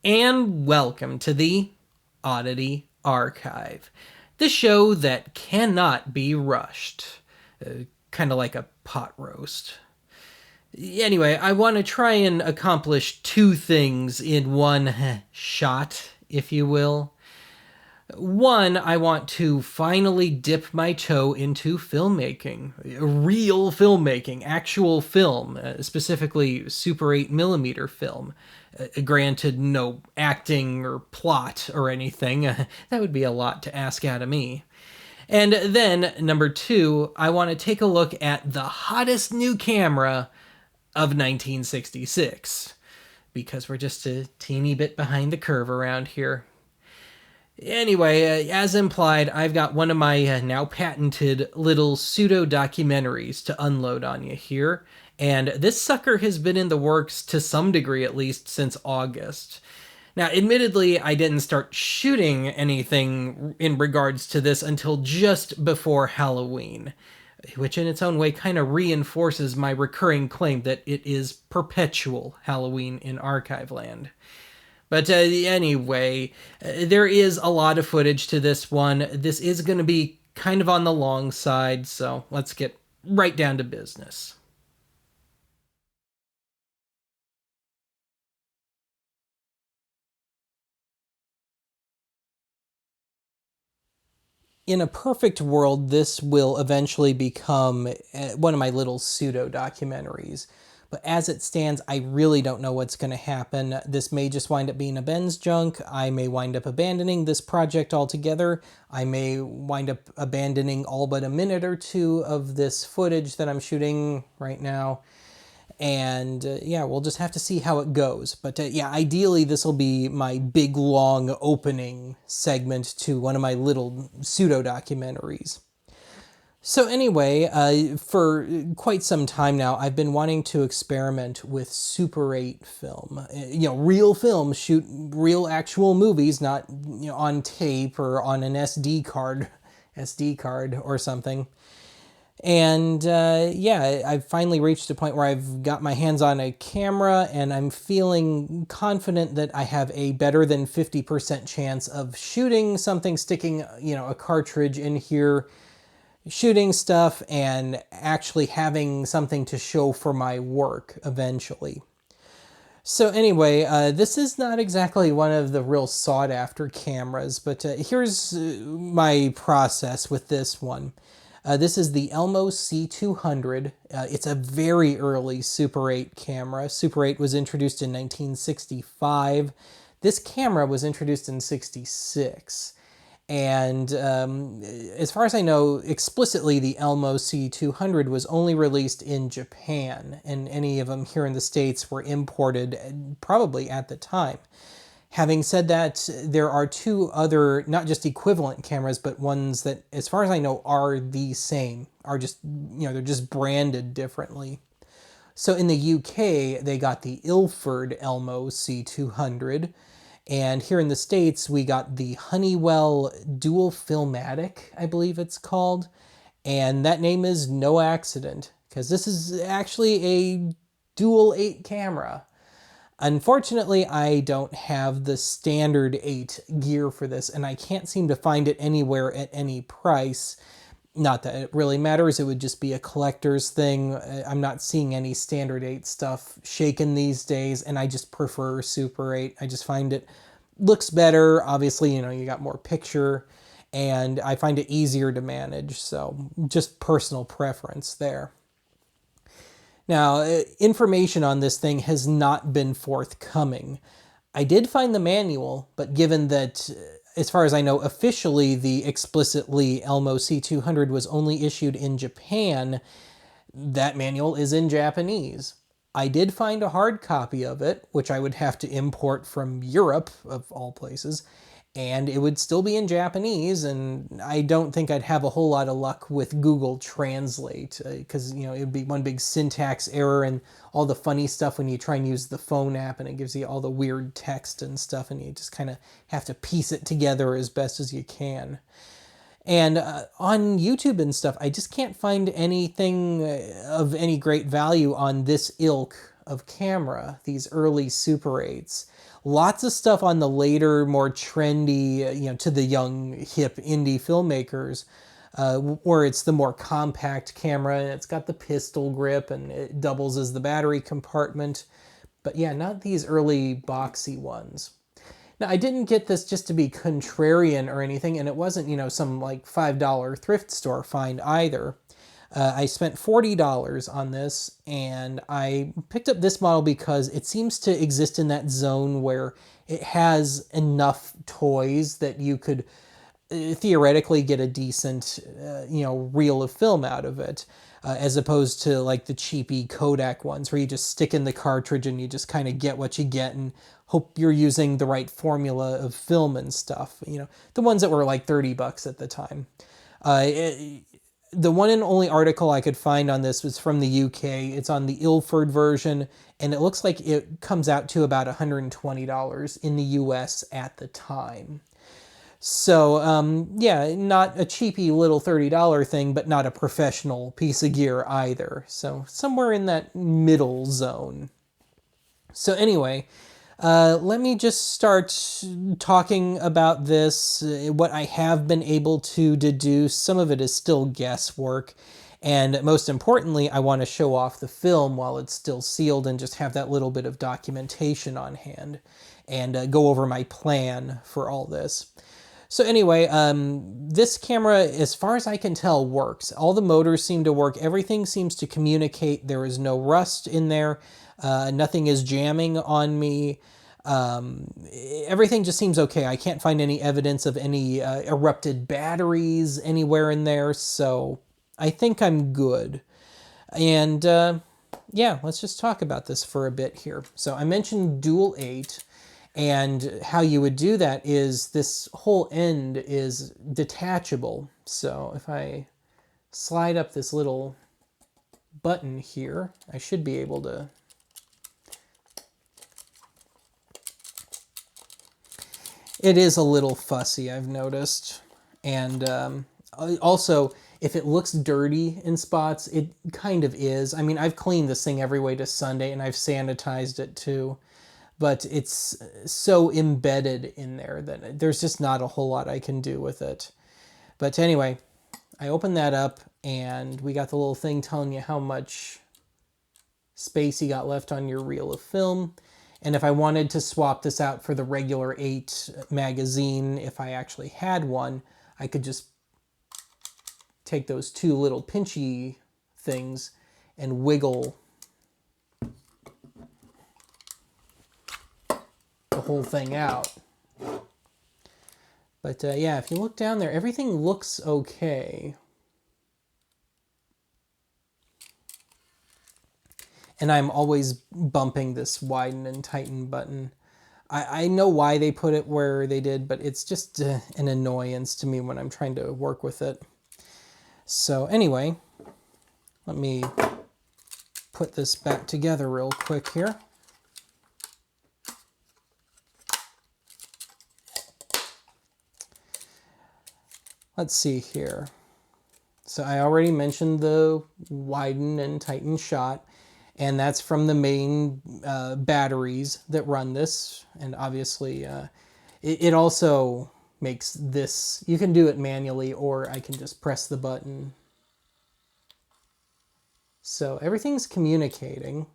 and welcome to the Oddity Archive, the show that cannot be rushed. Kind of like a pot roast. Anyway, I want to try and accomplish two things in one shot, if you will. One, I want to finally dip my toe into filmmaking, real filmmaking, actual film, specifically Super 8mm film. Granted, no acting or plot or anything. That would be a lot to ask out of me. And then, number two, I want to take a look at the hottest new camera of 1966. Because we're just a teeny bit behind the curve around here. Anyway, as implied, I've got one of my now patented little pseudo-documentaries to unload on you here, and this sucker has been in the works to some degree at least since August. Now, admittedly, I didn't start shooting anything in regards to this until just before Halloween, which in its own way kind of reinforces my recurring claim that it is perpetual Halloween in Archive Land. But anyway, there is a lot of footage to this one. This is going to be kind of on the long side, so let's get right down to business. In a perfect world, this will eventually become one of my little pseudo documentaries. But as it stands, I really don't know what's going to happen. This may just wind up being a Ben's junk. I may wind up abandoning this project altogether. I may wind up abandoning all but a minute or two of this footage that I'm shooting right now. And yeah, we'll just have to see how it goes. But yeah, ideally this will be my big long opening segment to one of my little pseudo documentaries. So anyway, for quite some time now, I've been wanting to experiment with Super 8 film. Real film, shoot real actual movies, not on tape or on an SD card or something. And yeah, I've finally reached a point where I've got my hands on a camera and I'm feeling confident that I have a better than 50% chance of shooting something, sticking, a cartridge in here, shooting stuff, and actually having something to show for my work eventually. So anyway, this is not exactly one of the real sought after cameras, but here's my process with this one. This is the Elmo C200. It's a very early Super 8 camera. Super 8 was introduced in 1965. This camera was introduced in 66. And as far as I know, explicitly the Elmo C200 was only released in Japan, and any of them here in the States were imported probably at the time. Having said that, there are two other, not just equivalent cameras, but ones that, as far as I know, are the same, are just, they're just branded differently. So in the UK, they got the Ilford Elmo C200, and here in the States, we got the Honeywell Dual Filmatic, I believe it's called. And that name is no accident, because this is actually a dual 8 camera. Unfortunately, I don't have the standard 8 gear for this, and I can't seem to find it anywhere at any price. Not that it really matters, it would just be a collector's thing. I'm not seeing any standard 8 stuff shaken these days, and I just prefer Super 8. I just find it looks better. Obviously, you got more picture, and I find it easier to manage, so just personal preference there. Now, information on this thing has not been forthcoming. I did find the manual, but given that, as far as I know, officially the explicitly Elmo C200 was only issued in Japan, that manual is in Japanese. I did find a hard copy of it, which I would have to import from Europe, of all places, and it would still be in Japanese, and I don't think I'd have a whole lot of luck with Google Translate, because, it would be one big syntax error and all the funny stuff when you try and use the phone app and it gives you all the weird text and stuff, and you just kind of have to piece it together as best as you can. And on YouTube and stuff, I just can't find anything of any great value on this ilk of camera, these early Super 8s. Lots of stuff on the later, more trendy, to the young, hip indie filmmakers, where it's the more compact camera and it's got the pistol grip and it doubles as the battery compartment. But yeah, not these early boxy ones. Now, I didn't get this just to be contrarian or anything, and it wasn't, some like $5 thrift store find either. I spent $40 on this, and I picked up this model because it seems to exist in that zone where it has enough toys that you could theoretically get a decent, reel of film out of it, as opposed to like the cheapy Kodak ones where you just stick in the cartridge and you just kind of get what you get and hope you're using the right formula of film and stuff. The ones that were like $30 at the time. The one and only article I could find on this was from the UK. It's on the Ilford version, and it looks like it comes out to about $120 in the US at the time. So, yeah, not a cheapy little $30 thing, but not a professional piece of gear either. So, somewhere in that middle zone. So, anyway, let me just start talking about this, what I have been able to deduce. Some of it is still guesswork. And most importantly, I want to show off the film while it's still sealed and just have that little bit of documentation on hand and go over my plan for all this. So anyway, this camera, as far as I can tell, works. All the motors seem to work. Everything seems to communicate. There is no rust in there. Nothing is jamming on me. Everything just seems okay. I can't find any evidence of any erupted batteries anywhere in there, so I think I'm good. And yeah, let's just talk about this for a bit here. So I mentioned dual 8. And how you would do that is this whole end is detachable. So if I slide up this little button here, I should be able to. It is a little fussy, I've noticed. And also, if it looks dirty in spots, it kind of is. I mean, I've cleaned this thing every way to Sunday, and I've sanitized it too. But it's so embedded in there that there's just not a whole lot I can do with it. But anyway, I opened that up, and we got the little thing telling you how much space you got left on your reel of film. And if I wanted to swap this out for the regular 8 magazine, if I actually had one, I could just take those 2 little pinchy things and wiggle the whole thing out. But yeah, if you look down there, everything looks okay. And I'm always bumping this widen and tighten button. I know why they put it where they did, but it's just an annoyance to me when I'm trying to work with it. So anyway, let me put this back together real quick here. Let's see here. So I already mentioned the widen and tighten shot, and that's from the main batteries that run this. And obviously it also makes this, you can do it manually or I can just press the button. So everything's communicating.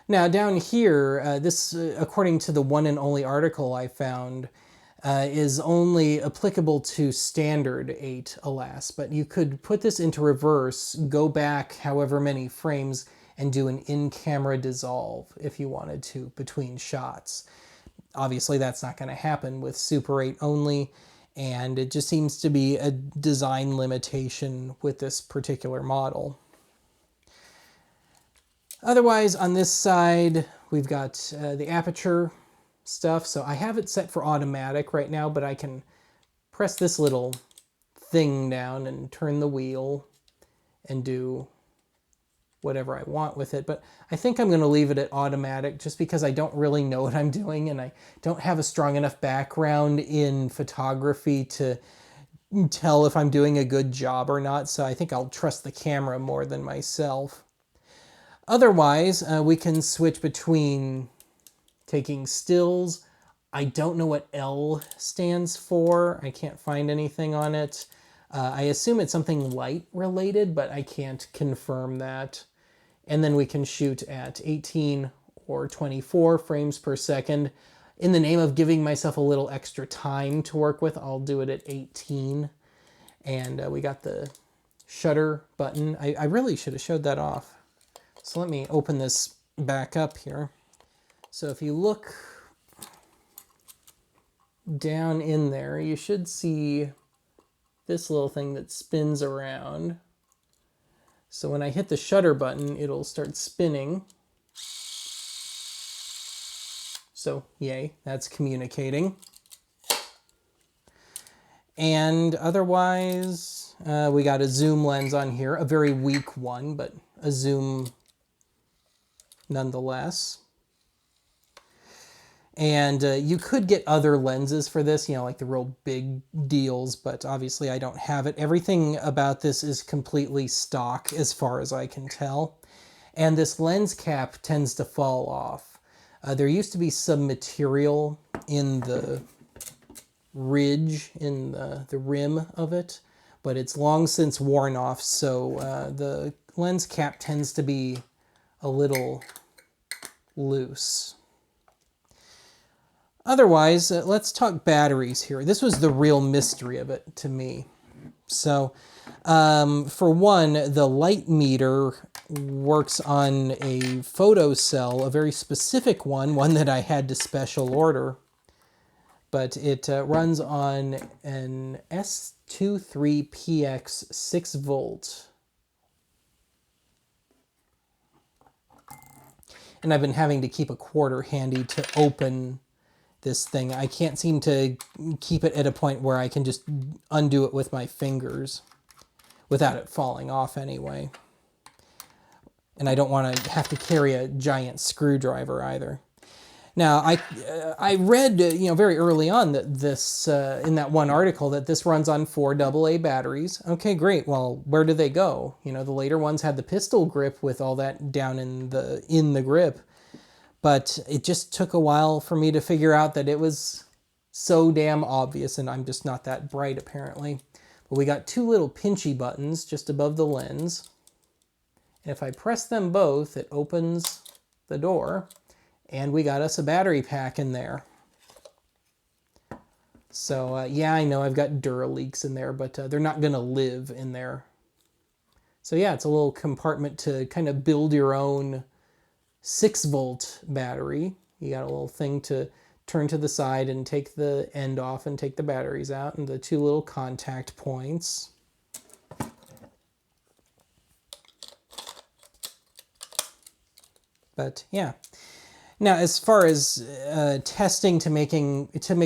Now down here, this, according to the one and only article I found, is only applicable to standard 8, alas. But you could put this into reverse, go back however many frames, and do an in-camera dissolve if you wanted to between shots. Obviously that's not going to happen with Super 8 only, and it just seems to be a design limitation with this particular model. Otherwise, on this side, we've got the aperture stuff. So I have it set for automatic right now, but I can press this little thing down and turn the wheel and do whatever I want with it. But I think I'm going to leave it at automatic just because I don't really know what I'm doing and I don't have a strong enough background in photography to tell if I'm doing a good job or not. So I think I'll trust the camera more than myself. Otherwise, we can switch between taking stills. I don't know what L stands for. I can't find anything on it. I assume it's something light related, but I can't confirm that. And then we can shoot at 18 or 24 frames per second. In the name of giving myself a little extra time to work with, I'll do it at 18. And we got the shutter button. I really should have showed that off. So let me open this back up here. So if you look down in there, you should see this little thing that spins around. So when I hit the shutter button, it'll start spinning. So yay, that's communicating. And otherwise, we got a zoom lens on here, a very weak one, but a zoom nonetheless. And you could get other lenses for this, you know, like the real big deals, but obviously I don't have it. Everything about this is completely stock as far as I can tell. And this lens cap tends to fall off. There used to be some material in the ridge, in the rim of it, but it's long since worn off, so the lens cap tends to be a little loose. Otherwise, let's talk batteries here. This was the real mystery of it to me. So, for one, the light meter works on a photocell, a very specific one that I had to special order. But it runs on an S23PX 6 volt. And I've been having to keep a quarter handy to open this thing. I can't seem to keep it at a point where I can just undo it with my fingers without it falling off anyway. And I don't want to have to carry a giant screwdriver either. Now, I read, you know, very early on that this, in that one article, that this runs on 4 AA batteries. Okay, great. Well, where do they go? You know, the later ones had the pistol grip with all that down in the grip. But it just took a while for me to figure out that it was so damn obvious, and I'm just not that bright apparently. But we got 2 little pinchy buttons just above the lens. And if I press them both, it opens the door. And we got us a battery pack in there. So yeah, I know I've got Duraleaks in there, but they're not going to live in there. So yeah, it's a little compartment to kind of build your own 6 volt battery. You got a little thing to turn to the side and take the end off and take the batteries out, and the 2 little contact points. But yeah. Now, as far as testing to make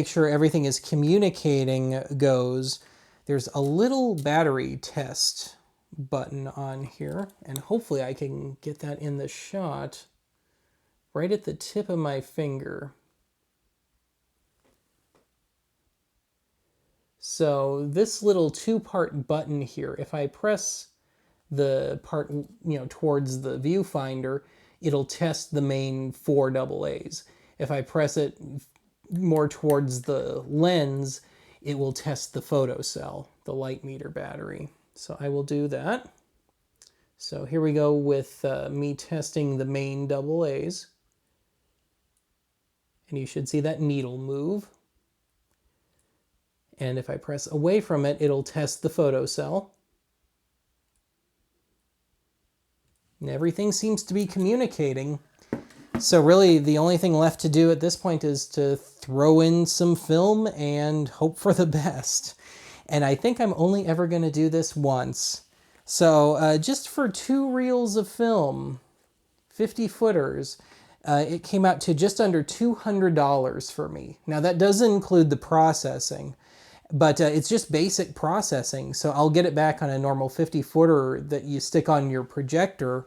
sure everything is communicating goes, there's a little battery test button on here, and hopefully I can get that in the shot right at the tip of my finger. So this little 2-part button here, if I press the part, you know, towards the viewfinder, it'll test the main 4 AA's. If I press it more towards the lens, it will test the photocell, the light meter battery. So I will do that. So here we go with me testing the main AA's. And you should see that needle move. And if I press away from it, it'll test the photocell. And everything seems to be communicating. So really, the only thing left to do at this point is to throw in some film and hope for the best. And I think I'm only ever going to do this once. So just for 2 reels of film, 50 footers, it came out to just under $200 for me. Now that does include the processing, but it's just basic processing. So I'll get it back on a normal 50 footer that you stick on your projector.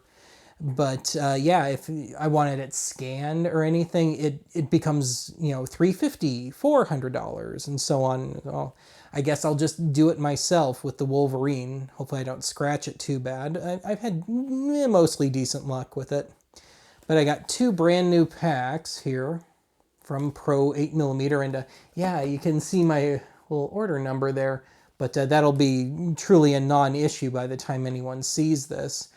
But yeah, if I wanted it scanned or anything, it becomes, you know, $350, $400, and so on. Well, I guess I'll just do it myself with the Wolverine. Hopefully I don't scratch it too bad. I've had mostly decent luck with it. But I got 2 brand new packs here. from Pro 8mm, and yeah, you can see my little order number there, but that'll be truly a non-issue by the time anyone sees this.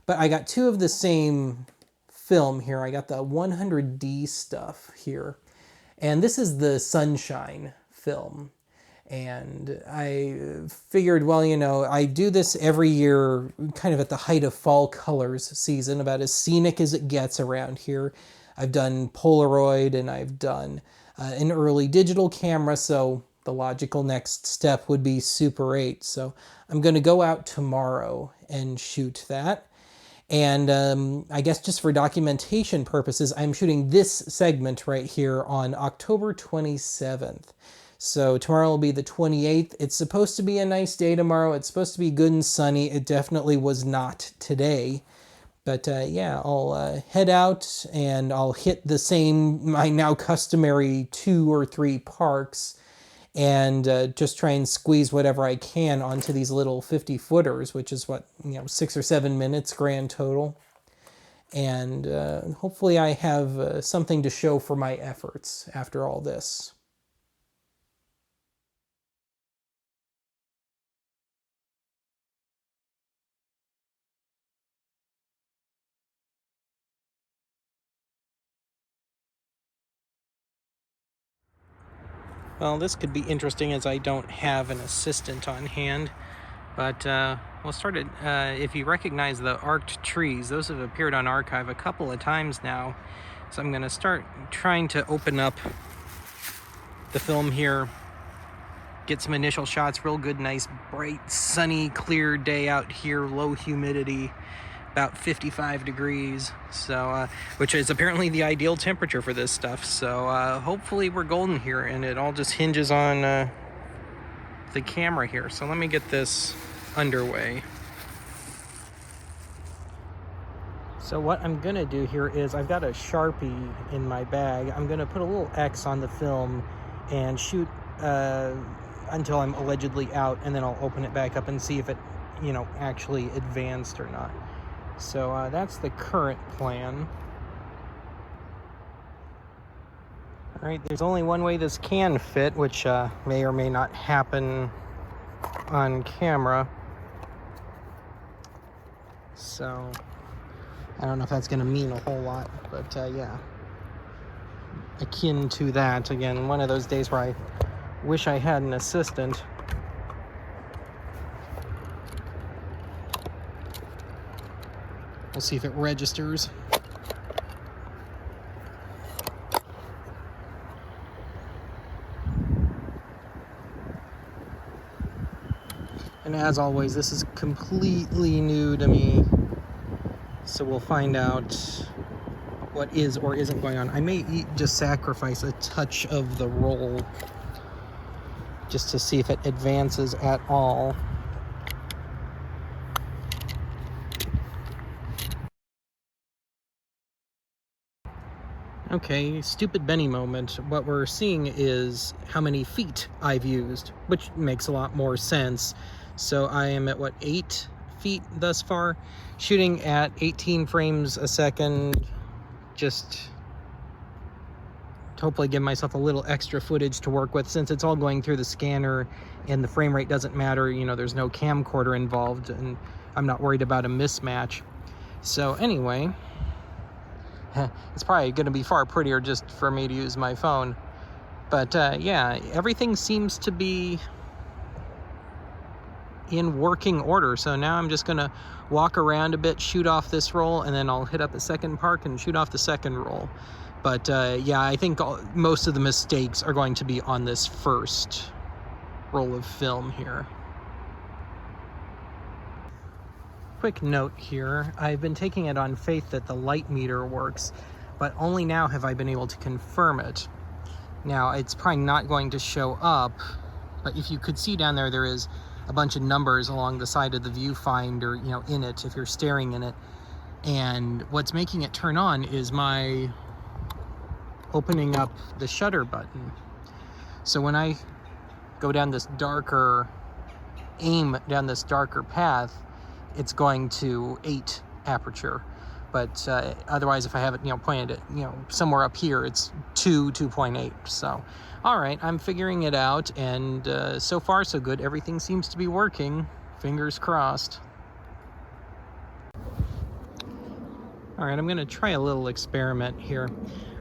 But I got two of the same film here. I got the 100D stuff here, and this is the Sunshine film. And I figured, well, you know, I do this every year kind of at the height of fall colors season, about as scenic as it gets around here. I've done Polaroid and I've done an early digital camera, so the logical next step would be Super 8. So I'm going to go out tomorrow and shoot that. And I guess just for documentation purposes, I'm shooting this segment right here on October 27th. So tomorrow will be the 28th. It's supposed to be a nice day tomorrow. It's supposed to be good and sunny. It definitely was not today. But yeah, I'll head out and I'll hit my now customary 2 or 3 parks and just try and squeeze whatever I can onto these little 50-footers, which is what, 6 or 7 minutes grand total. And hopefully I have something to show for my efforts after all this. Well, this could be interesting as I don't have an assistant on hand, but we'll start it. If you recognize the arced trees, those have appeared on Archive a couple of times now. So I'm going to start trying to open up the film here, get some initial shots, real good, nice, bright, sunny, clear day out here, low humidity, about 55 degrees, so which is apparently the ideal temperature for this stuff. So hopefully we're golden here, and it all just hinges on the camera here. So let me get this underway. So what I'm gonna do here is, I've got a Sharpie in my bag. I'm gonna put a little X on the film and shoot until I'm allegedly out, and then I'll open it back up and see if it, actually advanced or not. So that's the current plan. All right, there's only one way this can fit, which may or may not happen on camera. So I don't know if that's going to mean a whole lot, but yeah, akin to that. Again, one of those days where I wish I had an assistant. We'll see if it registers. And as always, this is completely new to me, so we'll find out what is or isn't going on. I may just sacrifice a touch of the roll just to see if it advances at all. Okay, stupid Benny moment. What we're seeing is how many feet I've used, which makes a lot more sense. So I am at, 8 feet thus far, shooting at 18 frames a second, just to hopefully give myself a little extra footage to work with, since it's all going through the scanner and the frame rate doesn't matter. There's no camcorder involved, and I'm not worried about a mismatch. So anyway, it's probably going to be far prettier just for me to use my phone. But yeah, everything seems to be in working order. So now I'm just going to walk around a bit, shoot off this roll, and then I'll hit up a second park and shoot off the second roll. But yeah, I think most of the mistakes are going to be on this first roll of film here. Quick note here, I've been taking it on faith that the light meter works, but only now have I been able to confirm it. Now, it's probably not going to show up, but if you could see down there, there is a bunch of numbers along the side of the viewfinder, in it, if you're staring in it. And what's making it turn on is my opening up the shutter button. So when I go down this darker, aim down this darker path, it's going to 8 aperture. but otherwise if I have it, pointed at, somewhere up here, it's 2.8. So, all right, I'm figuring it out, and so far so good. Everything seems to be working. Fingers crossed. All right, I'm gonna try a little experiment here.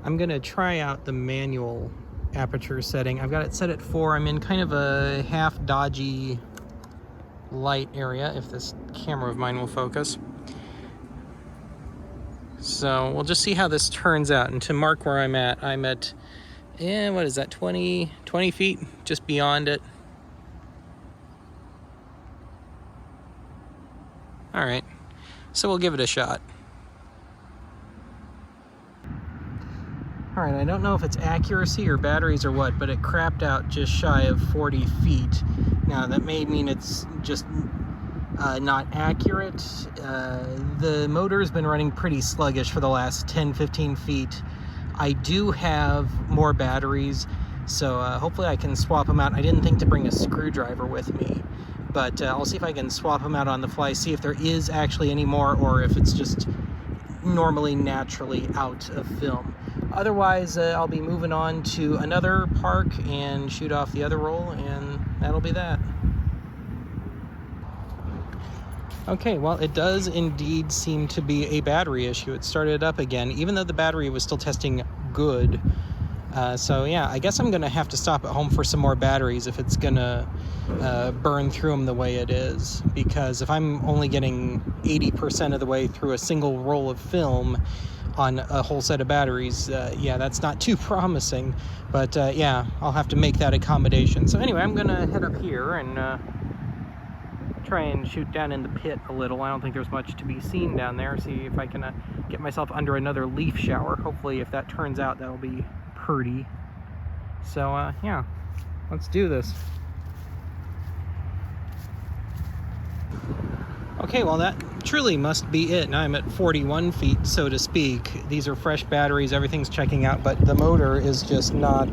I'm gonna try out the manual aperture setting. I've got it set at 4. I'm in kind of a half dodgy light area, if this camera of mine will focus. So we'll just see how this turns out. And to mark where I'm at, what is that, 20 feet, just beyond it. All right, so we'll give it a shot. All right, I don't know if it's accuracy or batteries or what, but it crapped out just shy of 40 feet. Now, that may mean it's just not accurate. The motor's been running pretty sluggish for the last 10-15 feet. I do have more batteries, so hopefully I can swap them out. I didn't think to bring a screwdriver with me, but I'll see if I can swap them out on the fly, see if there is actually any more, or if it's just naturally out of film. Otherwise, I'll be moving on to another park and shoot off the other roll, and that'll be that. Okay, well, it does indeed seem to be a battery issue. It started up again, even though the battery was still testing good. So yeah, I guess I'm gonna have to stop at home for some more batteries if it's gonna burn through them the way it is. Because if I'm only getting 80% of the way through a single roll of film on a whole set of batteries, yeah, that's not too promising. But yeah, I'll have to make that accommodation. So anyway, I'm gonna head up here and try and shoot down in the pit a little. I don't think there's much to be seen down there. See if I can get myself under another leaf shower. Hopefully, if that turns out, that'll be pretty. So yeah, let's do this. Okay, well, that truly must be it. Now I'm at 41 feet, so to speak. These are fresh batteries, everything's checking out, but the motor is just not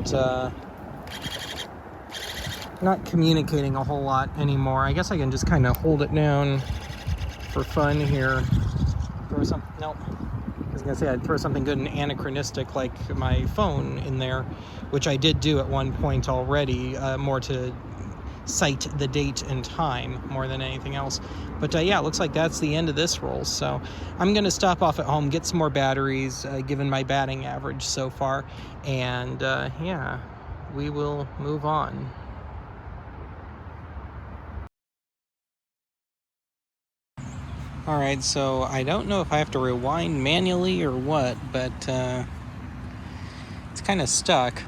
communicating a whole lot anymore. I guess I can just kind of hold it down for fun here. Throw some, nope. I was gonna say I'd throw something good and anachronistic like my phone in there, which I did do at one point already, more to cite the date and time more than anything else. But yeah, it looks like that's the end of this roll. So I'm gonna stop off at home, get some more batteries, given my batting average so far, and yeah, we will move on. All right, so I don't know if I have to rewind manually or what, but it's kind of stuck.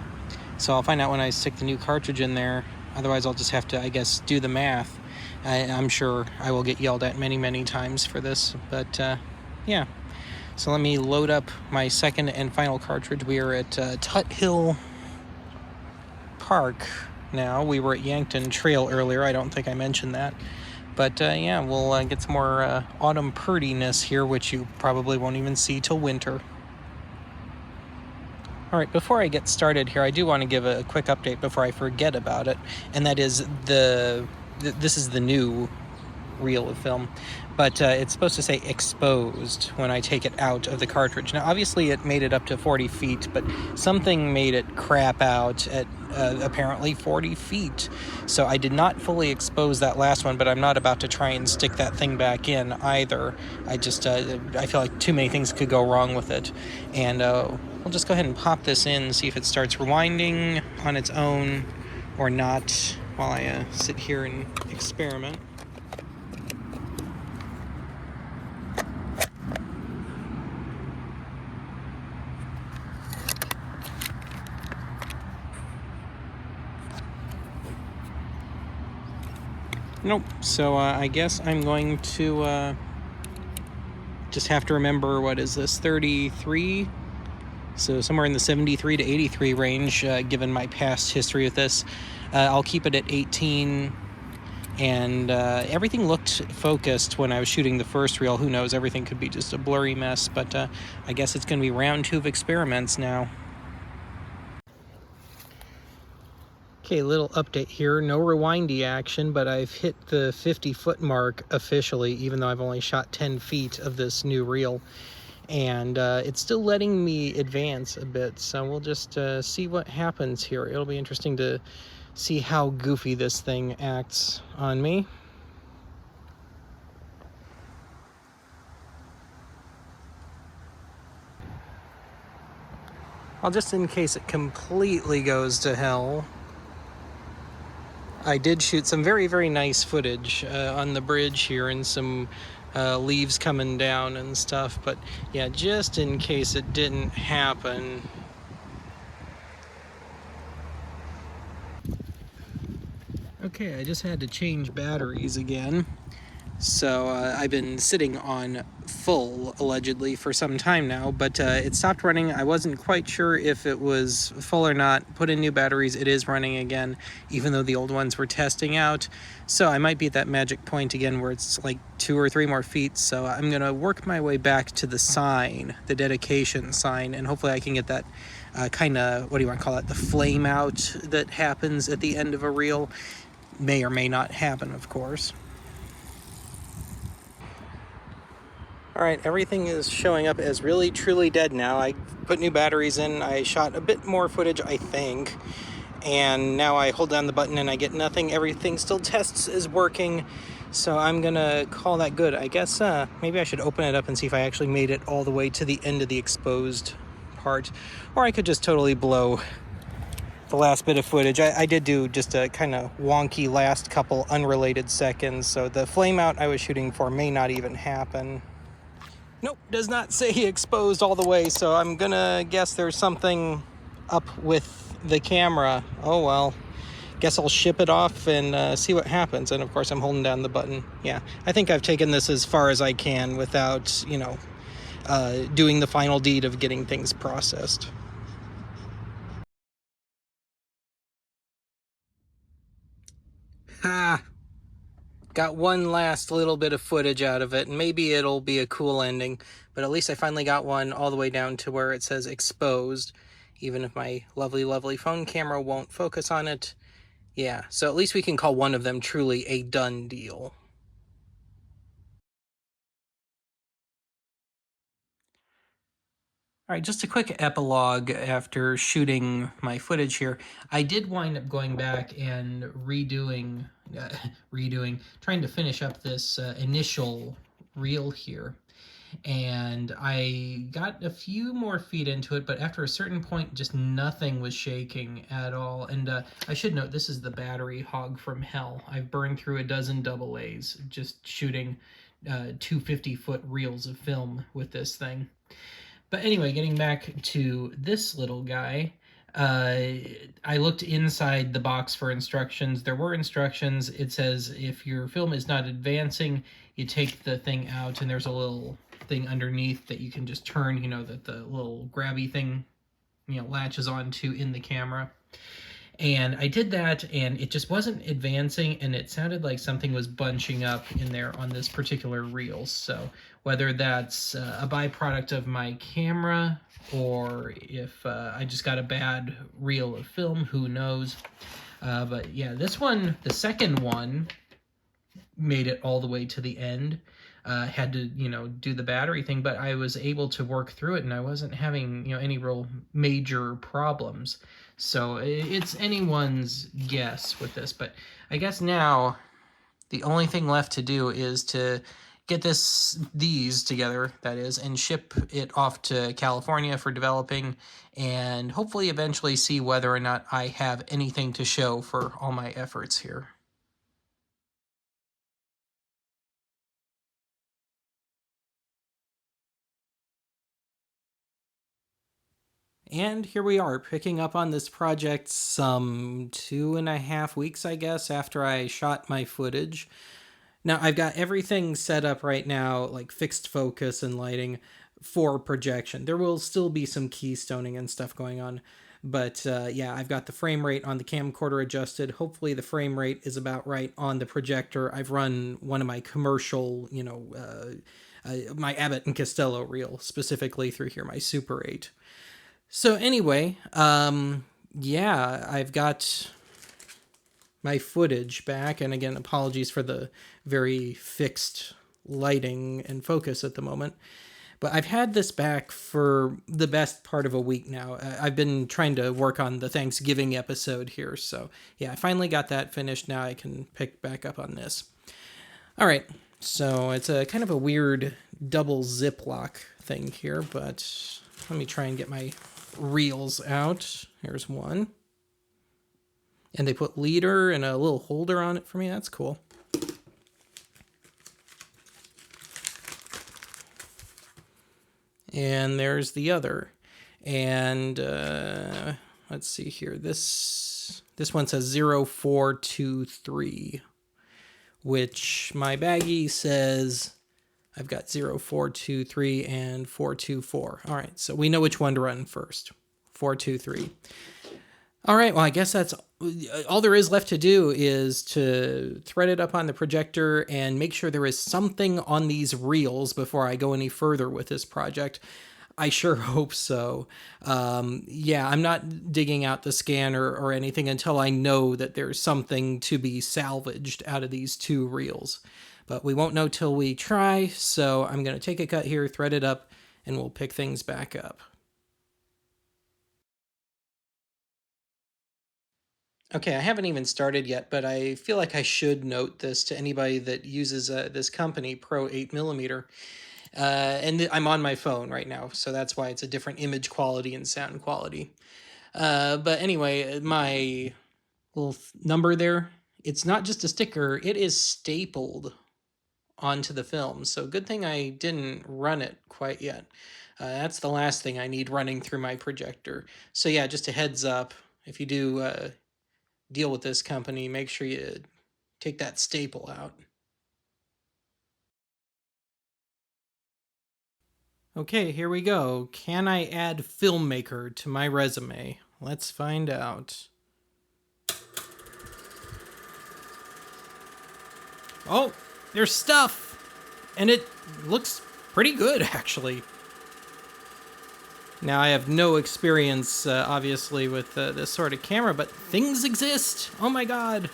So I'll find out when I stick the new cartridge in there. Otherwise, I'll just have to, I guess, do the math. I'm sure I will get yelled at many, many times for this, but yeah. So let me load up my second and final cartridge. We are at Tut Hill Park now. We were at Yankton Trail earlier. I don't think I mentioned that. But yeah, we'll get some more autumn purtiness here, which you probably won't even see till winter. All right, before I get started here, I do want to give a quick update before I forget about it, and that is this is the new reel of film, but it's supposed to say exposed when I take it out of the cartridge. Now, obviously, it made it up to 40 feet, but something made it crap out at apparently 40 feet. So I did not fully expose that last one, but I'm not about to try and stick that thing back in either. I just, I feel like too many things could go wrong with it. And we'll just go ahead and pop this in, see if it starts rewinding on its own or not while I sit here and experiment. Nope. So I guess I'm going to just have to remember, what is this, 33? So somewhere in the 73 to 83 range, given my past history with this. I'll keep it at 18. And everything looked focused when I was shooting the first reel. Who knows? Everything could be just a blurry mess. But I guess it's going to be round 2 of experiments now. Okay, little update here. No rewindy action, but I've hit the 50-foot mark officially, even though I've only shot 10 feet of this new reel. and it's still letting me advance a bit, so we'll just see what happens here. It'll be interesting to see how goofy this thing acts on me. Well, just in case it completely goes to hell, I did shoot some very, very nice footage on the bridge here, and some leaves coming down and stuff. But yeah, just in case it didn't happen. Okay, I just had to change batteries again. So I've been sitting on full, allegedly, for some time now, but it stopped running. I wasn't quite sure if it was full or not. Put in new batteries, it is running again, even though the old ones were testing out. So I might be at that magic point again where it's like 2 or 3 more feet. So I'm going to work my way back to the sign, the dedication sign, and hopefully I can get that kind of, what do you want to call it, the flame out that happens at the end of a reel. May or may not happen, of course. Alright, everything is showing up as really truly dead now. I put new batteries in, I shot a bit more footage, I think, and now I hold down the button and I get nothing. Everything still tests as working, so I'm gonna call that good. I guess maybe I should open it up and see if I actually made it all the way to the end of the exposed part, or I could just totally blow the last bit of footage. I did do just a kind of wonky last couple unrelated seconds, so the flame out I was shooting for may not even happen. Nope, does not say exposed all the way, so I'm gonna guess there's something up with the camera. Oh well, guess I'll ship it off and see what happens. And of course I'm holding down the button. Yeah, I think I've taken this as far as I can without, doing the final deed of getting things processed. Ha! Got one last little bit of footage out of it, and maybe it'll be a cool ending, but at least I finally got one all the way down to where it says exposed, even if my lovely, lovely phone camera won't focus on it. Yeah, so at least we can call one of them truly a done deal. All right, just a quick epilogue after shooting my footage here. I did wind up going back and redoing, trying to finish up this initial reel here. And I got a few more feet into it, but after a certain point, just nothing was shaking at all. And I should note, this is the battery hog from hell. I've burned through a dozen AA just shooting 250-foot reels of film with this thing. But anyway, getting back to this little guy, I looked inside the box for instructions. There were instructions. It says if your film is not advancing, you take the thing out, and there's a little thing underneath that you can just turn, that the little grabby thing, latches onto in the camera. And I did that, and it just wasn't advancing, and it sounded like something was bunching up in there on this particular reel. So whether that's a byproduct of my camera, or if I just got a bad reel of film, who knows. But yeah, this one, the second one, made it all the way to the end. Had to, do the battery thing, but I was able to work through it, and I wasn't having, any real major problems. So it's anyone's guess with this, but I guess now the only thing left to do is to get these together, that is, and ship it off to California for developing, and hopefully eventually see whether or not I have anything to show for all my efforts here. And here we are, picking up on this project some 2.5 weeks, I guess, after I shot my footage. Now, I've got everything set up right now, like fixed focus and lighting for projection. There will still be some keystoning and stuff going on. But yeah, I've got the frame rate on the camcorder adjusted. Hopefully the frame rate is about right on the projector. I've run one of my commercial, my Abbott and Costello reel specifically through here, my Super 8. So anyway, yeah, I've got my footage back, and again, apologies for the very fixed lighting and focus at the moment. But I've had this back for the best part of a week now. I've been trying to work on the Thanksgiving episode here. So, yeah, I finally got that finished. Now I can pick back up on this. All right. So it's a kind of a weird double Ziploc thing here, but let me try and get my reels out. Here's one. And they put leader and a little holder on it for me. That's cool. And there's the other. And let's see here. This one says 0423, which my baggie says I've got 0423 and 424. All right, so we know which one to run first. 423. All right, well, I guess that's all there is left to do is to thread it up on the projector and make sure there is something on these reels before I go any further with this project. I sure hope so. Yeah, I'm not digging out the scanner or anything until I know that there's something to be salvaged out of these two reels. But we won't know till we try, so I'm going to take a cut here, thread it up, and we'll pick things back up. Okay, I haven't even started yet, but I feel like I should note this to anybody that uses this company, Pro 8mm. And I'm on my phone right now, so that's why it's a different image quality and sound quality. But anyway, my little number there, it's not just a sticker, it is stapled onto the film. So good thing I didn't run it quite yet. That's the last thing I need running through my projector. So yeah, just a heads up, if you do deal with this company, make sure you take that staple out. Okay, here we go. Can I add filmmaker to my resume? Let's find out. Oh, there's stuff! And it looks pretty good, actually. Now, I have no experience, obviously, with this sort of camera, but things exist! Oh my god!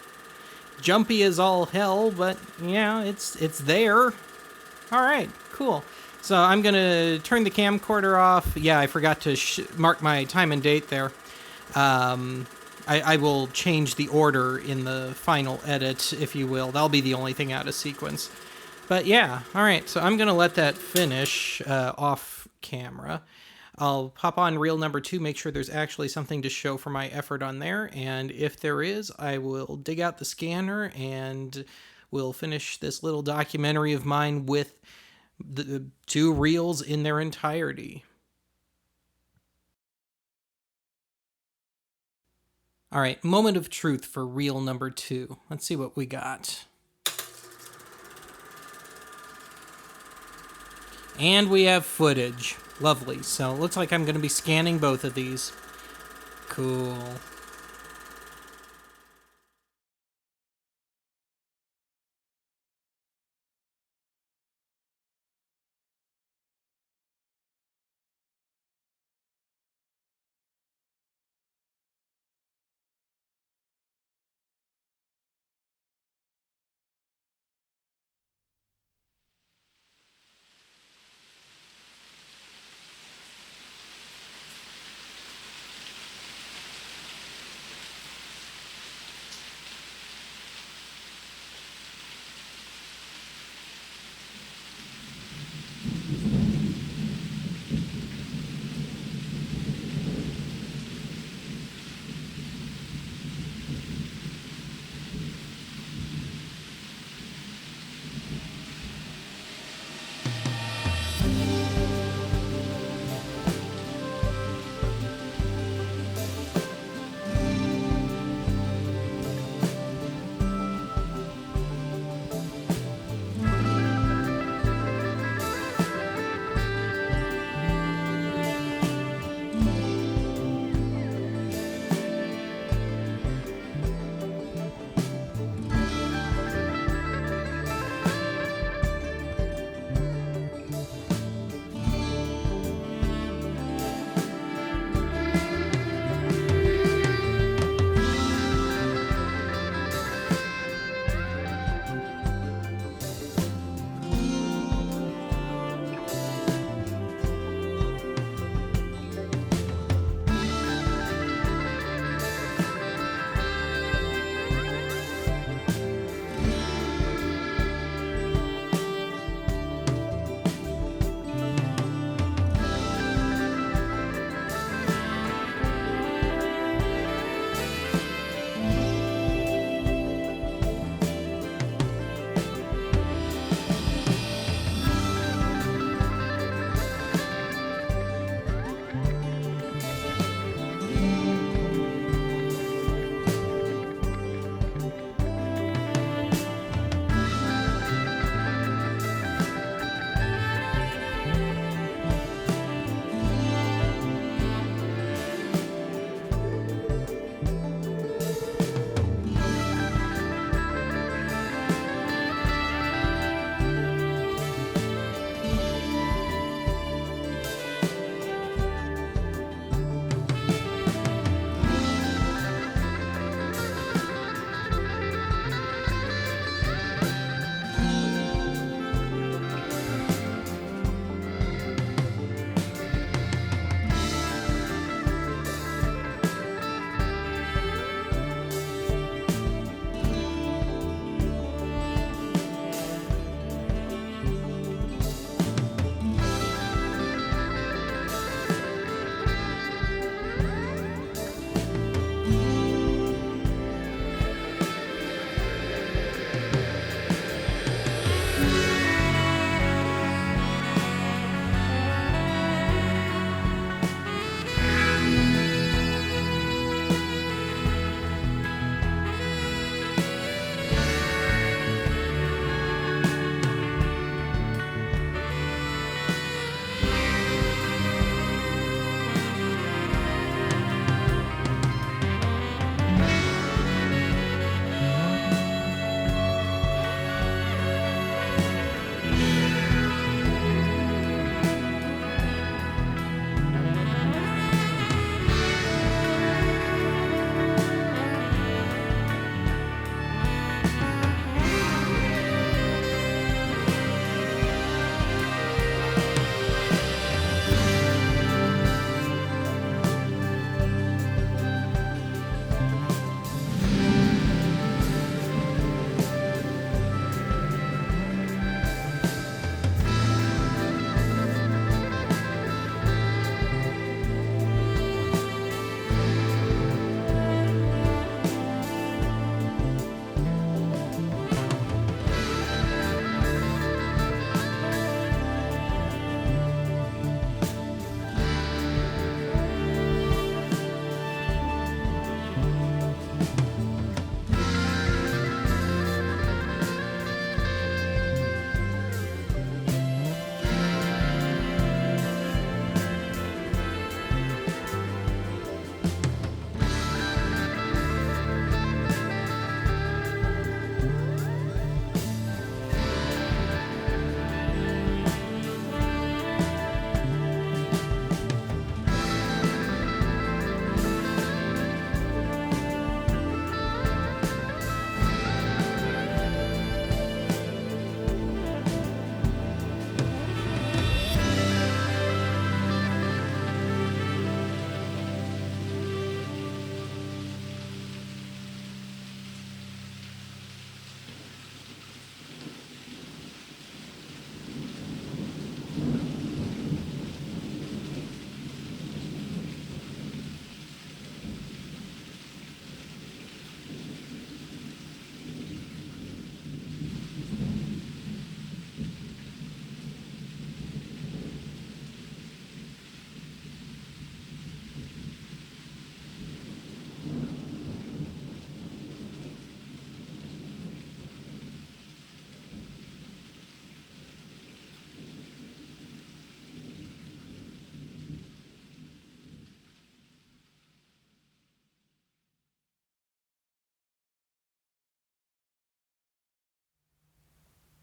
Jumpy as all hell, but yeah, it's there. Alright, cool. So I'm going to turn the camcorder off. Yeah, I forgot to mark my time and date there. I will change the order in the final edit, if you will. That'll be the only thing out of sequence. But yeah, all right. So I'm going to let that finish off camera. I'll pop on reel number 2, make sure there's actually something to show for my effort on there. And if there is, I will dig out the scanner and we'll finish this little documentary of mine with the 2 reels in their entirety. All right, moment of truth for reel number 2. Let's see what we got. And we have footage. Lovely. So it looks like I'm going to be scanning both of these. Cool.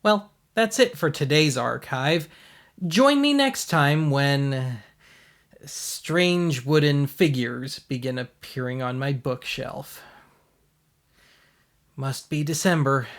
Well, that's it for today's archive. Join me next time when strange wooden figures begin appearing on my bookshelf. Must be December.